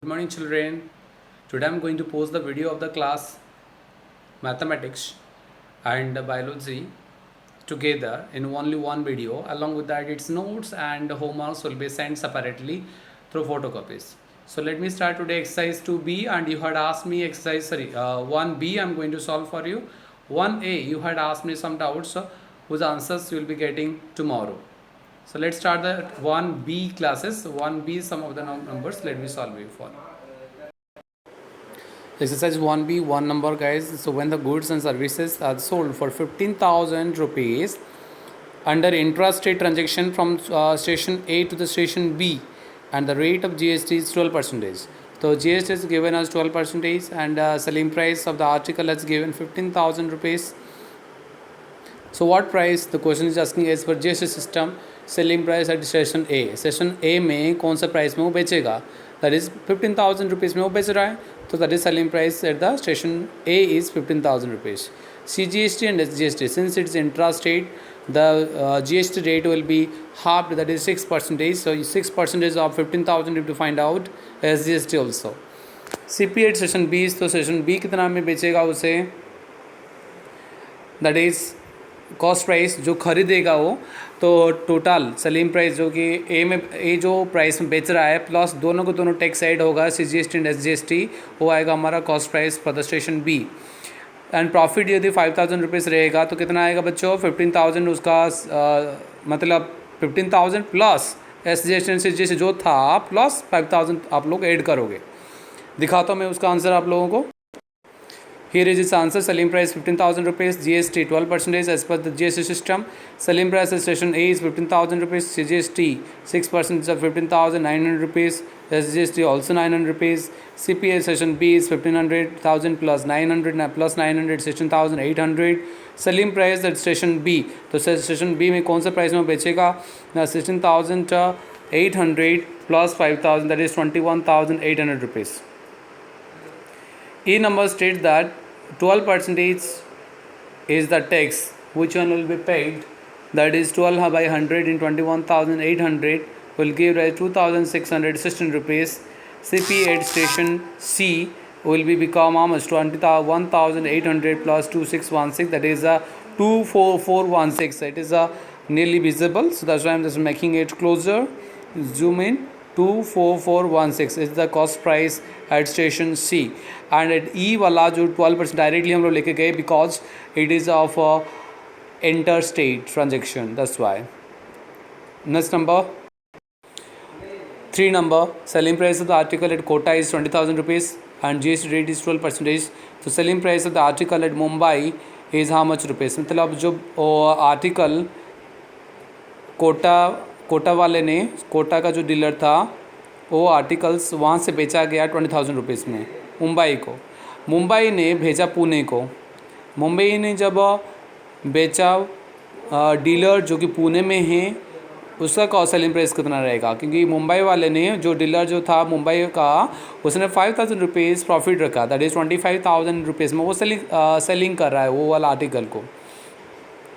Good morning children. Today I am going to post the video of the class mathematics and biology together in only one video. Along with that its notes and homeworks will be sent separately through photocopies. So let me start today exercise 2b, and you had asked me exercise 1b I am going to solve for you. 1a you had asked me some doubts whose answers you will be getting tomorrow. So let's start the 1b classes. 1b some of the numbers, let me solve it for you. Exercise 1b, one number guys. So when the goods and services are sold for 15,000 rupees under intra-state transaction from station A to the station B, and the rate of GST is 12%. So GST is given as 12% and selling price of the article is given 15,000 rupees. So what price the question is asking as per GST system, selling price at station A. Station A में कौन सा price में वो बेचेगा, that is 15,000 rupees में वो बेच रहा है, तो that is selling price at the station A is 15,000 rupees. CGST and SGST, since it's intra-state, the GST rate will be halved, that is 6%. So 6% of 15,000 you have to find out SGST also. CP at session B, तो session B कितना में बेचेगा उसे, that is cost price जो खरीदेगा वो, तो total selling price जो कि ए में ए जो प्राइस में बेच रहा है प्लस दोनों को दोनों टैक्स ऐड होगा CGST एंड SGST, वो आएगा हमारा cost price for the station B. And profit यदि 5,000 रुपीज़ रहेगा तो कितना आएगा बच्चों, 15,000 उसका मतलब 15,000 प्लस SGST एंड CGST जो था प्लस 5,000 आप लोग ऐड करोगे. दिखाता हूँ मैं उसका आंसर आप लोगों को. Here is its answer. Selling price 15,000 rupees, GST 12% as per the GST system. Selling price at station A is 15,000 rupees, CGST 6% of 15,900 rupees, SGST also 900 rupees. CPA station B is 15,000 plus 900 plus 900 16,800. Selling price at station B, तो station B में कौन सा price में बेचेगा, 16,800 plus 5,000, that is 21,800 rupees. E number states that 12% is the tax which one will be paid, that is 12 by 100 in 21,800 will give rise 2,616 rupees. CP at station C will be become how much, 21,800 plus 2,616, that is a 2,416. It is a nearly visible, so that's why I'm just making it closer. Zoom in. 2,416 is the cost price at station C. And at E वाला जो 12% directly हम लोग लेके गए because it is of interstate transaction, that's why. Next number 3 number, selling price of the article at Kota is 20,000 rupees and GST rate is 12%. तो selling price of the article at Mumbai is how much rupees, मतलब जो article Kota वाले ने, कोटा का जो dealer था वो articles वहाँ से बेचा गया 20,000 रुपीज़ में मुंबई को. मुंबई ने भेजा पुणे को. मुंबई ने जब बेचा डीलर जो कि पुणे में है, उसका कॉस्ट सेलिंग प्राइस कितना रहेगा, क्योंकि मुंबई वाले ने जो डीलर जो था मुंबई का उसने 5,000 रुपीज़ प्रॉफिट रखा, दैट इज़ 25,000 रुपीज़ में वो सेलिंग कर रहा है वो वाला आर्टिकल को.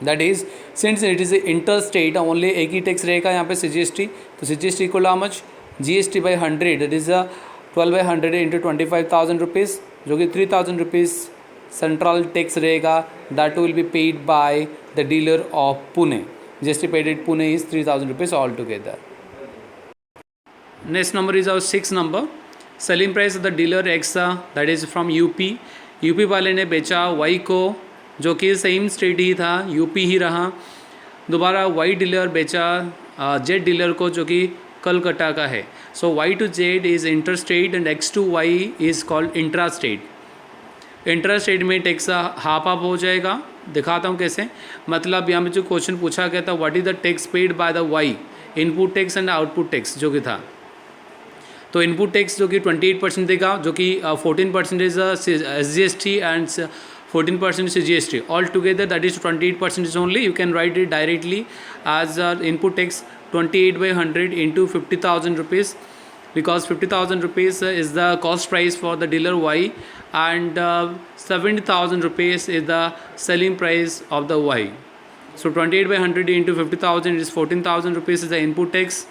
That is since it is inter state only एक ही टैक्स रहेगा यहाँ पे CGST, तो CGST equal how much, GST by 100, that is 12 by 100 into 25,000 rupees, जो कि 3,000 रुपीज़ सेंट्रल टैक्स रहेगा, that will be paid by the dealer of Pune. GST paid at Pune is 3,000 rupees altogether. Next number is our 6 number. Selling price of the dealer X, that is from UP. UP वाले ने बेचा Y को, जो कि same state ही था, UP ही रहा. दोबारा वाई डीलर बेचा जेड डीलर को, जो कि कलकत्ता का है. So Y to Z is inter state and X to Y is called intra state. Intra state में टैक्स हाफ ऑफ हो जाएगा. दिखाता हूँ कैसे, मतलब यहाँ में जो क्वेश्चन पूछा गया था what is the tax paid by the y, input tax and output tax जो कि था. तो इनपुट टैक्स जो कि 28% देगा, जो कि 14% SGST and 14% CGST. Altogether that is 28% only. You can write it directly as input tax 28 by 100 into 50,000 rupees, because 50,000 rupees is the cost price for the dealer Y and 70,000 rupees is the selling price of the Y. So 28 by 100 into 50,000 is 14,000 rupees is the input tax,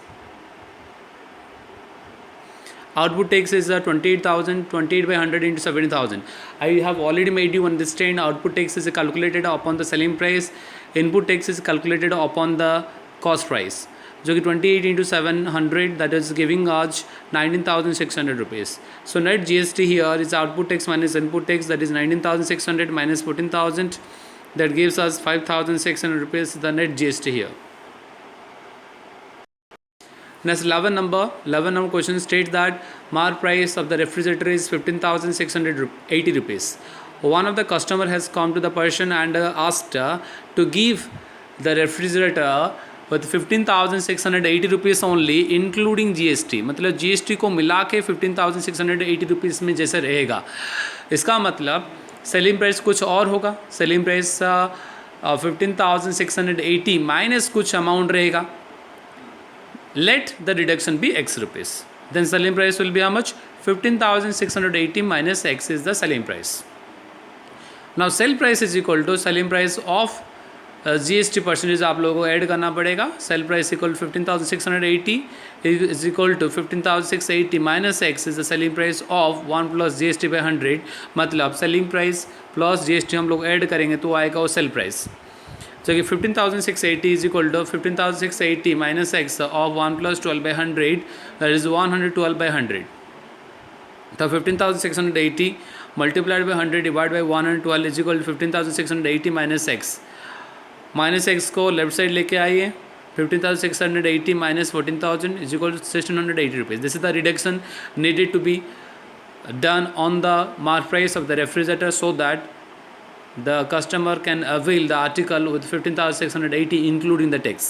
Output tax is 28,000, 28 by 100 into 70,000. I have already made you understand output tax is calculated upon the selling price, input tax is calculated upon the cost price, जो कि 28 into 700 that is giving us 19,600 rupees. So net GST here is output tax minus input tax, that is 19,600 minus 14,000, that gives us 5,600 rupees, the net GST here. Next 11 number question states that mark price of the refrigerator is 15,680 rupees. One of the customer has come to the person and asked to give the refrigerator with 15,680 rupees only including GST, मतलब GST को मिला के 15,680 rupees में जैसे रहेगा. इसका मतलब selling price कुछ और होगा. सेलिंग प्राइस 15,680 माइनस कुछ अमाउंट रहेगा. Let the deduction be X rupees. Then selling price will be how much? 15,680 minus X is the selling price. Now sell price is equal to selling price of GST percentage आप लोगों को add करना पड़ेगा. Sale price equal 15,680 is equal to 15,680 minus x is the selling price of 1 plus GST by 100. मतलब selling price plus GST हम लोग add करेंगे तो आएगा वो सेल प्राइस, जो कि 15,680 is equal to 15,680 minus x of 1 plus 12 by 100, that is 112 by 100. तो 15,680 multiplied by 100 divide by 112 is equal to 15,680 minus x. Minus x को लेफ्ट साइड लेके आइए. 15,680 minus 14,000 is equal to 1,680 rupees. This is the reduction needed to be done on the mark price of the refrigerator so that the customer can avail the article with 15,680 including the tax.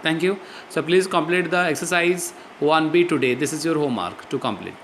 Thank you. So please complete the exercise 1B today. This is your homework to complete.